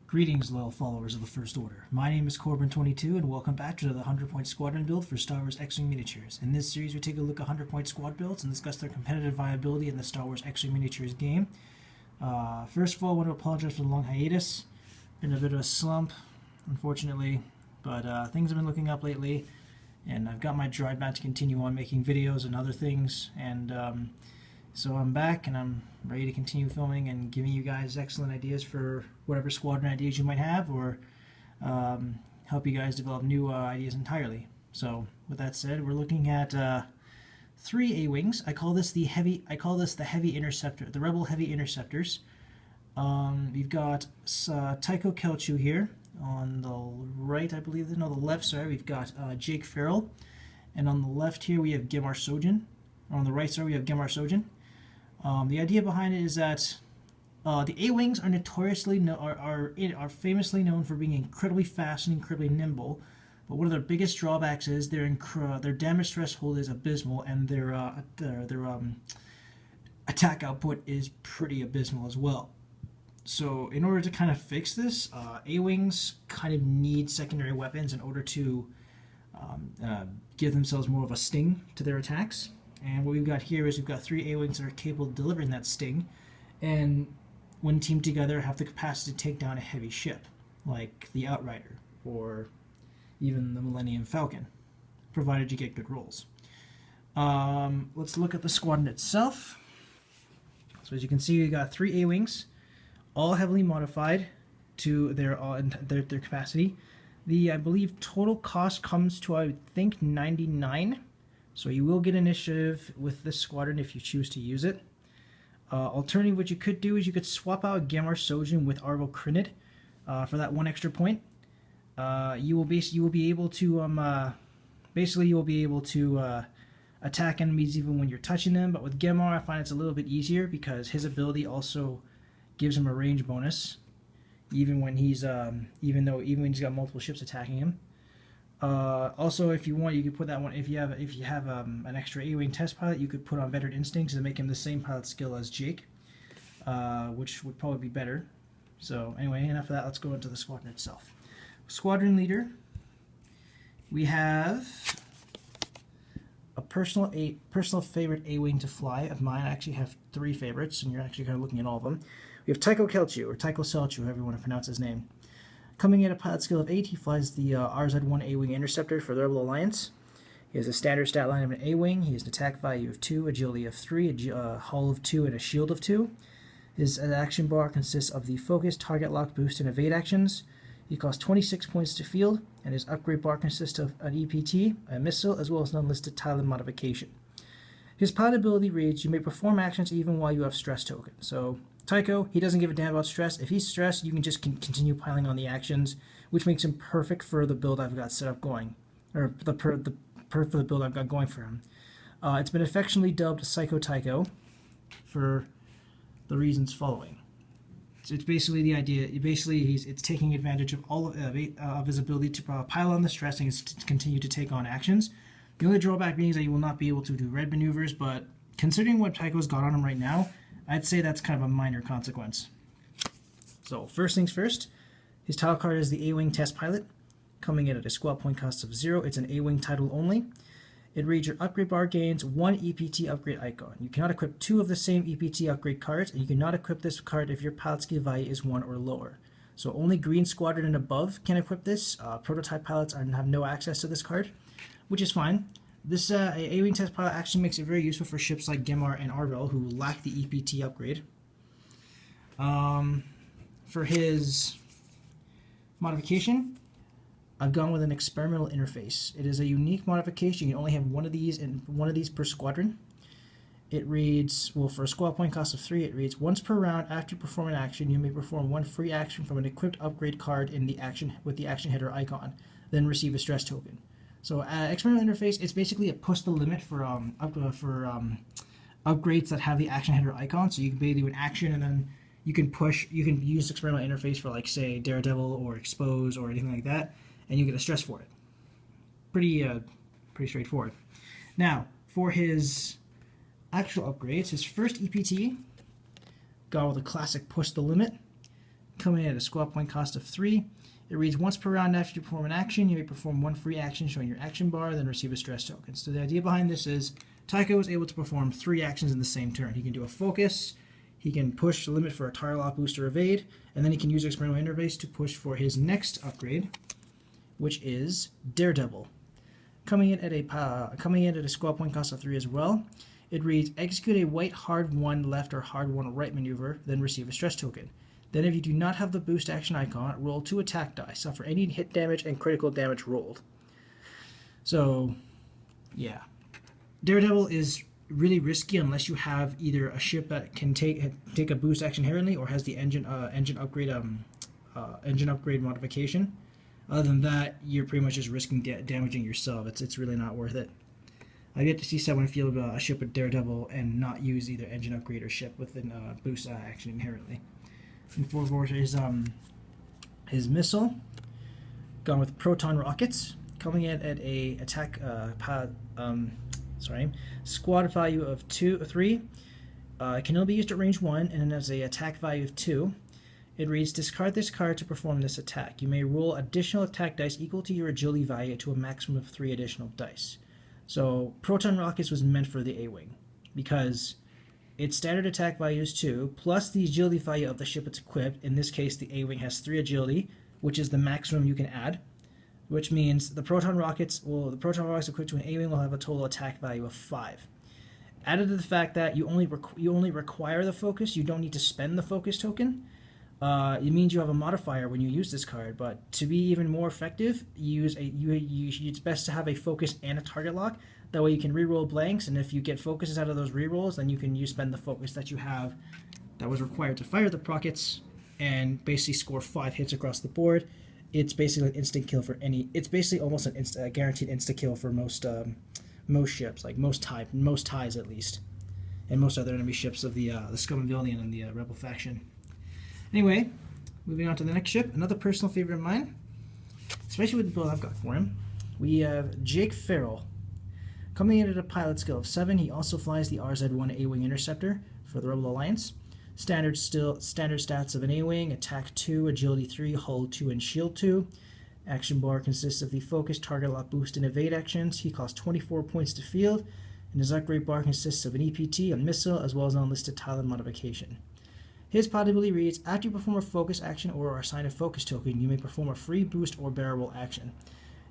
Greetings, loyal followers of the First Order. My name is Corbin22, and welcome back to the 100-point squadron build for Star Wars X-Wing miniatures. In this series, we take a look at 100-point squad builds and discuss their competitive viability in the Star Wars X-Wing miniatures game. First of all, I want to apologize for the long hiatus. Been a bit of a slump, unfortunately, but things have been looking up lately, and I've got my drive back to continue on making videos and other things, and so I'm back and I'm ready to continue filming and giving you guys excellent ideas for whatever squadron ideas you might have, or help you guys develop new ideas entirely. So with that said, we're looking at 3 A-Wings. I call this the Heavy Interceptor, the Rebel Heavy Interceptors. We've got Tycho Celchu here on the right, I believe. No, the left. Sorry, we've got Jake Farrell, and on the left here we have Gemmar Sojan. On the right, sorry, we have Gemmar Sojan. The idea behind it is that the A-Wings are notoriously are famously known for being incredibly fast and incredibly nimble, but one of their biggest drawbacks is their damage threshold is abysmal, and their attack output is pretty abysmal as well. So in order to kind of fix this, A-Wings kind of need secondary weapons in order to give themselves more of a sting to their attacks. And what we've got here is we've got 3 A-Wings that are capable of delivering that sting, and when teamed together have the capacity to take down a heavy ship, like the Outrider, or even the Millennium Falcon, provided you get good rolls. Let's look at the squadron itself. So as you can see, we've got 3 A-Wings, all heavily modified to their capacity. I believe total cost comes to, I think, 99. So you will get initiative with this squadron if you choose to use it. Alternative, what you could do is you could swap out Gemmar Sojan with Arvo Crinid for that 1 extra point. You will be able to attack enemies even when you're touching them. But with Gemmar, I find it's a little bit easier because his ability also gives him a range bonus, even when he's when he's got multiple ships attacking him. Also, if you want, you could put that one. If you have an extra A-Wing test pilot, you could put on Veteran Instincts and make him the same pilot skill as Jake, which would probably be better. So anyway, enough of that. Let's go into the squadron itself. Squadron leader. We have a personal favorite A-Wing to fly of mine. I actually have 3 favorites, and you're actually kind of looking at all of them. We have Tycho Celchu, or Tycho Celchu, however you want to pronounce his name. Coming in at a pilot skill of 8, he flies the RZ-1 A-Wing Interceptor for the Rebel Alliance. He has a standard stat line of an A-Wing. He has an attack value of 2, agility of 3, a hull of 2, and a shield of 2. His action bar consists of the Focus, Target Lock, Boost, and Evade actions. He costs 26 points to field, and his upgrade bar consists of an EPT, a missile, as well as an unlisted tile and modification. His pilot ability reads, you may perform actions even while you have stress tokens. So Tycho, he doesn't give a damn about stress. If he's stressed, you can just continue piling on the actions, which makes him perfect for the build I've got set up going, or for the build I've got going for him. It's been affectionately dubbed Psycho Tycho for the reasons following. It's basically the idea. It's taking advantage of all of his ability to pile on the stress and to continue to take on actions. The only drawback being is that you will not be able to do red maneuvers, but considering what Tycho's got on him right now, I'd say that's kind of a minor consequence. So first things first, his title card is the A-Wing Test Pilot, coming in at a squad point cost of 0. It's an A-Wing title only. It reads your upgrade bar gains 1 EPT upgrade icon. You cannot equip 2 of the same EPT upgrade cards, and you cannot equip this card if your pilot skill value is 1 or lower. So only Green Squadron and above can equip this. Prototype pilots have no access to this card, which is fine. This A-Wing Test Pilot actually makes it very useful for ships like Gemmar and Farrell who lack the EPT upgrade. For his modification, I've gone with an experimental interface. It is a unique modification. You can only have one of these per squadron. It reads, well, for a squad point cost of 3, it reads, once per round after you perform an action, you may perform 1 free action from an equipped upgrade card in the action with the action header icon, then receive a stress token. So experimental interface, it's basically a push the limit for upgrades that have the action header icon. So you can basically do an action and then you can use experimental interface for, like, say, Daredevil or Expose or anything like that, and you get a stress for it. Pretty straightforward. Now, for his actual upgrades, his first EPT, got with a classic push the limit. Coming in at a squad point cost of 3. It reads, once per round after you perform an action, you may perform one free action showing your action bar, then receive a stress token. So the idea behind this is Tycho is able to perform 3 actions in the same turn. He can do a focus, he can push the limit for a target lock, boost, or evade, and then he can use experimental interface to push for his next upgrade, which is Daredevil. Coming in at a squad point cost of 3 as well. It reads, execute a white hard 1 left or hard 1 right maneuver, then receive a stress token. Then if you do not have the boost action icon, roll 2 attack dice. Suffer any hit damage and critical damage rolled. So, yeah. Daredevil is really risky unless you have either a ship that can take a boost action inherently or has the engine upgrade modification. Other than that, you're pretty much just risking damaging yourself. It's really not worth it. I've yet to see someone field a ship with Daredevil and not use either engine upgrade or ship with a boost action inherently. And for his missile, gone with Proton rockets, coming in at a attack squad value of 3. It can only be used at range 1, and it has a attack value of 2. It reads, discard this card to perform this attack. You may roll additional attack dice equal to your agility value to a maximum of 3 additional dice. So Proton rockets was meant for the A-Wing because its standard attack value is 2, plus the agility value of the ship it's equipped. In this case, the A-Wing has 3 agility, which is the maximum you can add, which means the Proton rockets equipped to an A-Wing will have a total attack value of 5. Added to the fact that you only require the focus, you don't need to spend the focus token. It means you have a modifier when you use this card, but to be even more effective, it's best to have a focus and a target lock. That way you can reroll blanks, and if you get focuses out of those rerolls, then you can spend the focus that you have that was required to fire the rockets and basically score 5 hits across the board. It's basically an instant kill for any. It's basically almost a guaranteed insta kill for most ships, like most ties at least, and most other enemy ships of the Scum and Villain and the Rebel faction. Anyway, moving on to the next ship, another personal favorite of mine, especially with the build I've got for him. We have Jake Farrell. Coming in at a pilot skill of 7, he also flies the RZ-1 A-Wing Interceptor for the Rebel Alliance. Standard stats of an A-Wing: attack 2, agility 3, hull 2, and shield 2. Action bar consists of the focus, target lock, boost, and evade actions. He costs 24 points to field, and his upgrade bar consists of an EPT, a missile, as well as an unlisted tile and modification. His pilot ability reads, after you perform a focus action or are assigned a focus token, you may perform a free boost or barrel roll action.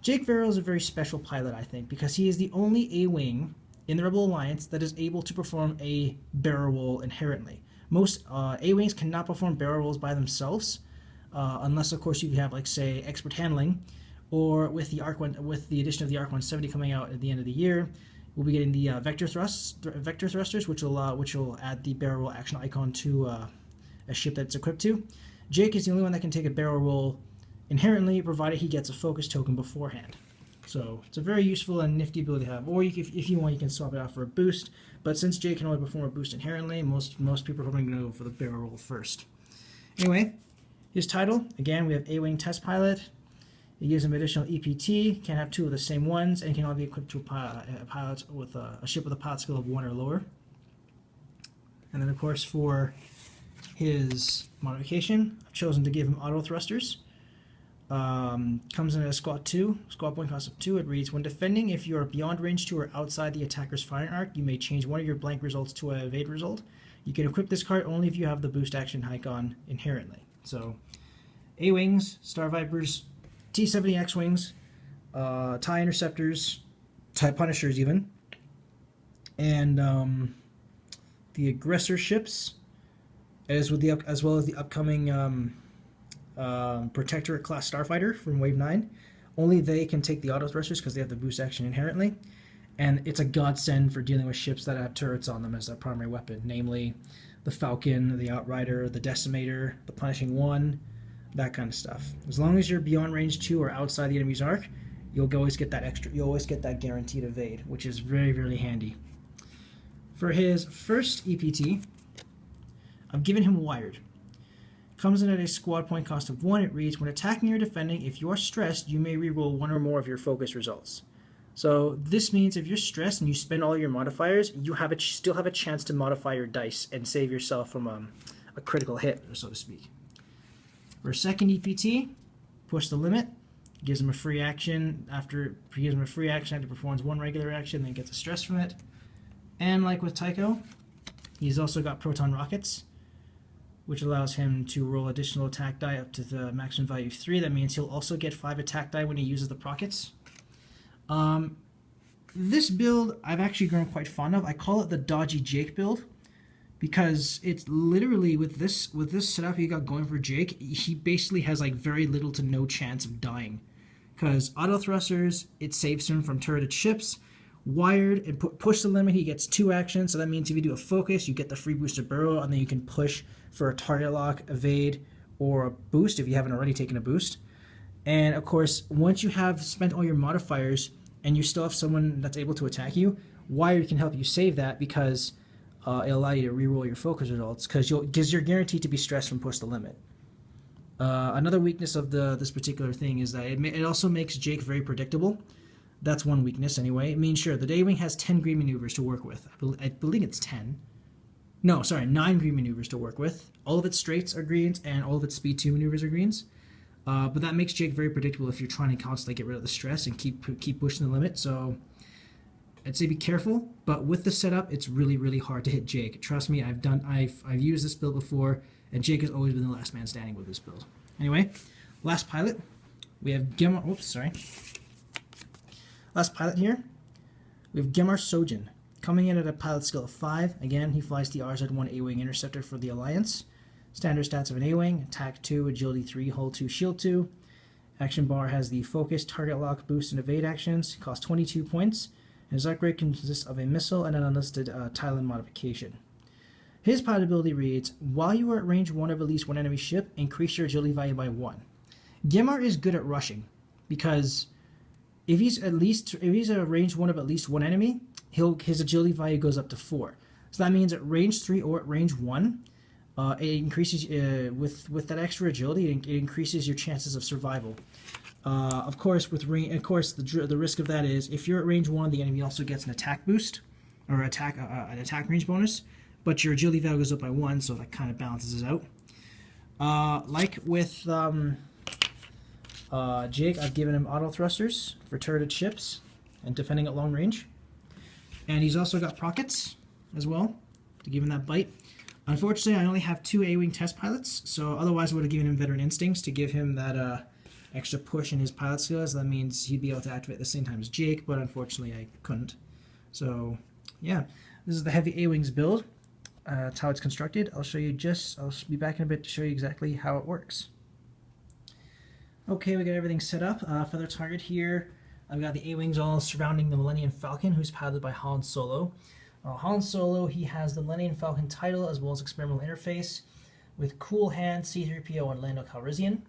Jake Farrell is a very special pilot, I think, because he is the only A-Wing in the Rebel Alliance that is able to perform a barrel roll inherently. Most A-Wings cannot perform barrel rolls by themselves, unless, of course, you have, like, say, expert handling, or with the addition of the ARC 170 coming out at the end of the year, we'll be getting the vector thrusters, which will add the barrel roll action icon to a ship that it's equipped to. Jake is the only one that can take a barrel roll inherently, provided he gets a focus token beforehand. So it's a very useful and nifty ability to have. Or if you want, you can swap it out for a boost. But since Jake can only perform a boost inherently, most people are probably going to go for the barrel roll first. Anyway, his title, again, we have A-Wing Test Pilot. It gives him additional EPT, can have 2 of the same ones, and can only be equipped to a pilot with a ship with a pilot skill of 1 or lower. And then, of course, for his modification, I've chosen to give him Autothrusters. Comes in at a squad point cost of 2. It reads, when defending, if you are beyond range 2 or outside the attacker's firing arc, you may change one of your blank results to an evade result. You can equip this card only if you have the boost action icon inherently. So, A-Wings, Star Vipers, T-70 X-Wings, TIE Interceptors, TIE Punishers even, and the aggressor ships, as well as the upcoming Protectorate class Starfighter from Wave 9. Only they can take the Autothrusters because they have the boost action inherently, and it's a godsend for dealing with ships that have turrets on them as their primary weapon, namely the Falcon, the Outrider, the Decimator, the Punishing One, that kind of stuff. As long as you're beyond range 2 or outside the enemy's arc, you'll always get that guaranteed evade, which is very, very handy. For his first EPT, I've given him Wired. Comes in at a squad point cost of 1. It reads, when attacking or defending, if you are stressed, you may reroll 1 or more of your focus results. So this means if you're stressed and you spend all your modifiers, you still have a chance to modify your dice and save yourself from a critical hit, so to speak. For a second EPT, push the limit, gives him a free action after performs one regular action, then gets a stress from it. And like with Tycho, he's also got Proton rockets, which allows him to roll additional attack die up to the maximum value of 3. That means he'll also get 5 attack die when he uses the prockets. This build I've actually grown quite fond of. I call it the Dodgy Jake build because it's literally with this setup you got going for Jake, he basically has like very little to no chance of dying. Because Autothrusters, it saves him from turreted ships. Wired, and push the limit, he gets 2 actions, so that means if you do a focus, you get the free booster burrow, and then you can push for a target lock, evade, or a boost if you haven't already taken a boost. And of course, once you have spent all your modifiers, and you still have someone that's able to attack you, Wired can help you save that because it'll allow you to reroll your focus results, because you're guaranteed to be stressed from push the limit. Another weakness of this particular thing is that it also makes Jake very predictable. That's one weakness anyway. I mean, sure, the A-Wing has 10 green maneuvers to work with. I believe it's 10. No, sorry, 9 green maneuvers to work with. All of its straights are greens, and all of its speed 2 maneuvers are greens. But that makes Jake very predictable if you're trying to constantly get rid of the stress and keep pushing the limit. So I'd say be careful. But with the setup, it's really, really hard to hit Jake. Trust me, I've used this build before, and Jake has always been the last man standing with this build. Anyway, last pilot, we have Gemmar. Oops, sorry. Last pilot here, we have Gemmar Sojan, coming in at a pilot skill of 5. Again, he flies the RZ-1 A-Wing Interceptor for the Alliance. Standard stats of an A-Wing: attack 2, agility 3, hull 2, shield 2. Action bar has the focus, target lock, boost, and evade actions. Costs 22 points. And his upgrade consists of a missile and an unlisted Thailand modification. His pilot ability reads: while you are at range 1 of at least one enemy ship, increase your agility value by 1. Gemmar is good at rushing because if he's at range 1 of at least one enemy, his agility value goes up to 4. So that means at range 3 or at range 1, it increases with that extra agility. It increases your chances of survival. Of course, the risk of that is if you're at range 1, the enemy also gets an attack boost or an attack range bonus, but your agility value goes up by 1, so that kind of balances it out. Like with Jake, I've given him Autothrusters for turreted ships and defending at long range. And he's also got Prockets as well to give him that bite. Unfortunately, I only have 2 A-Wing test pilots, so otherwise I would have given him Veteran Instincts to give him that extra push in his pilot skills. That means he'd be able to activate at the same time as Jake, but unfortunately I couldn't. So, yeah, this is the Heavy A-Wings build. That's how it's constructed. I'll be back in a bit to show you exactly how it works. Okay, we got everything set up. For the target here, I've got the A-Wings all surrounding the Millennium Falcon, who's piloted by Han Solo. Han Solo, he has the Millennium Falcon title as well as experimental interface with Cool Hand, C-3PO, and Lando Calrissian.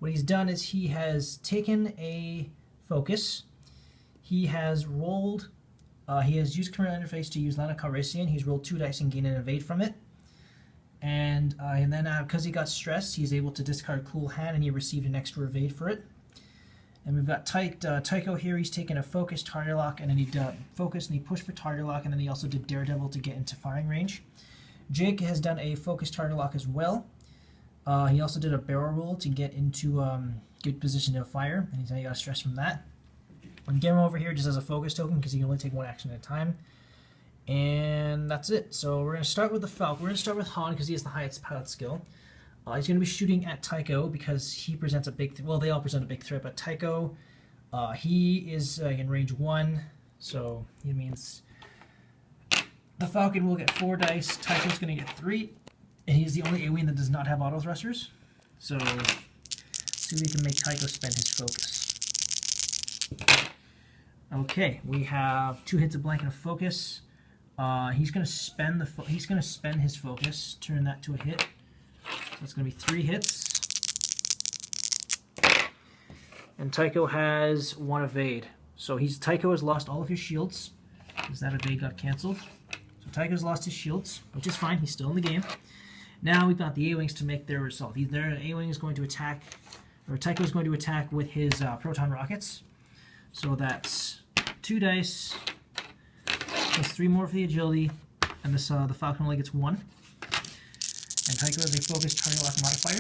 What he's done is he has taken a focus. He has rolled, he has used experimental interface to use Lando Calrissian. He's rolled 2 dice and gained an evade from it. And then because he got stressed, he's able to discard Cool Hand, and he received an extra evade for it. And we've got Tycho here. He's taken a focus, target lock, and then he focused and he pushed for target lock, and then he also did Daredevil to get into firing range. Jake has done a focus target lock as well. He also did a barrel roll to get into good position to fire, and he got a stress from that. And Gemmar over here just has a focus token because he can only take 1 action at a time. And that's it. So we're going to start with the Falcon. We're going to start with Han because he has the highest pilot skill. He's going to be shooting at Tycho because he presents a big... well, they all present a big threat, but Tycho, he is in range 1, so it means the Falcon will get 4 dice, Tycho's going to get 3, and he's the only A-Wing that does not have Autothrusters. So let's see if we can make Tycho spend his focus. Okay, we have 2 hits of blank and a focus. He's going to spend his focus, turn that to a hit. So it's going to be 3 hits. And Tycho has 1 evade. So Tycho has lost all of his shields, because that evade got cancelled. So Tycho's lost his shields, which is fine. He's still in the game. Now we've got the A-Wings to make their result. Their A-Wing is going to attack, or Tycho is going to attack with his Proton rockets. So that's 2 dice, plus 3 more for the agility, and the Falcon only gets 1. And Tycho has a focus target lock modifier.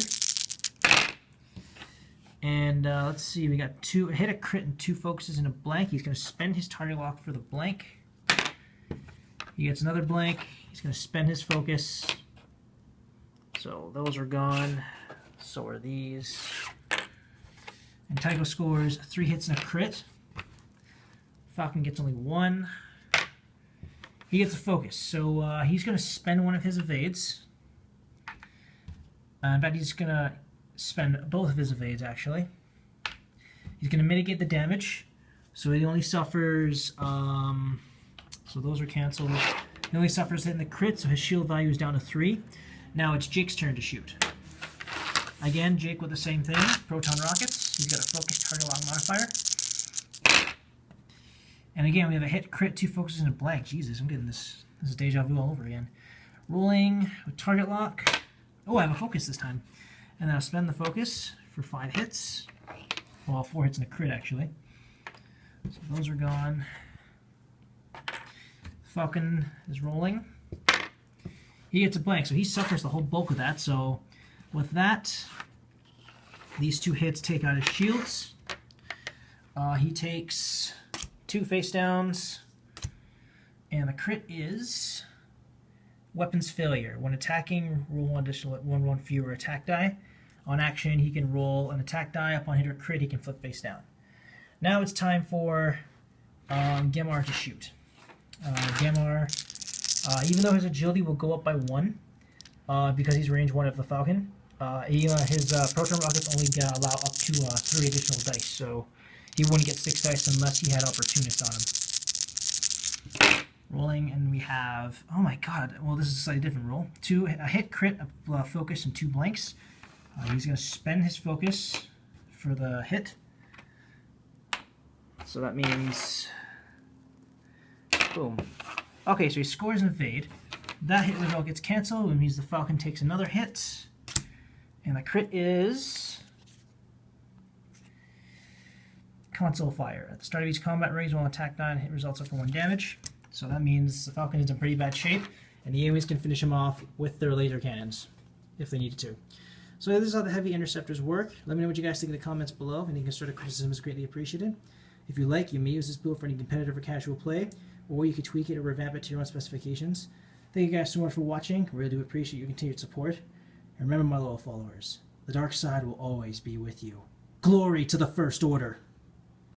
And let's see, we got a hit, a crit, and 2 focuses and a blank. He's going to spend his target lock for the blank. He gets another blank. He's going to spend his focus. So those are gone. So are these. And Tycho scores 3 hits and a crit. Falcon gets only 1. He gets a focus. So he's going to spend one of his evades. In fact, he's going to spend both of his evades, actually. He's going to mitigate the damage. So he only suffers... so those are canceled. He only suffers hitting the crit, so his shield value is down to 3. Now it's Jake's turn to shoot. Again, Jake with the same thing. Proton rockets. He's got a focus target lock modifier. And again, we have a hit, crit, 2 focuses, and a blank. Jesus, I'm getting this. This is deja vu all over again. Rolling with target lock. Oh, I have a focus this time. And then I'll spend the focus for 5 hits. Well, 4 hits and a crit, actually. So those are gone. Falcon is rolling. He gets a blank, so he suffers the whole bulk of that. So with that, these 2 hits take out his shields. He takes 2 face downs, and the crit is weapons failure. When attacking, roll 1 additional 1 fewer attack die. On action, he can roll an attack die. Upon hit or crit, he can flip face down. Now it's time for Gemmar to shoot. Gemmar, even though his agility will go up by 1, because he's range 1 of the Falcon, his Proton rockets only allow up to 3 additional dice, so he wouldn't get 6 dice unless he had Opportunist on him. Rolling, and we have, oh my god, well this is a slightly different roll. A hit, crit, a focus, and 2 blanks. He's going to spend his focus for the hit. So that means, boom. Okay, so he scores an evade. That hit result gets canceled, which means the Falcon takes another hit. And the crit is console fire. At the start of each combat raise, while attack die and hit results up for 1 damage. So that means the Falcon is in pretty bad shape, and the A-Wings can finish him off with their laser cannons, if they needed to. So this is how the Heavy Interceptors work. Let me know what you guys think in the comments below. Any constructive criticism is greatly appreciated. If you like, you may use this build for any competitive or casual play, or you could tweak it or revamp it to your own specifications. Thank you guys so much for watching. Really do appreciate your continued support. And remember, my loyal followers, the dark side will always be with you. Glory to the First Order!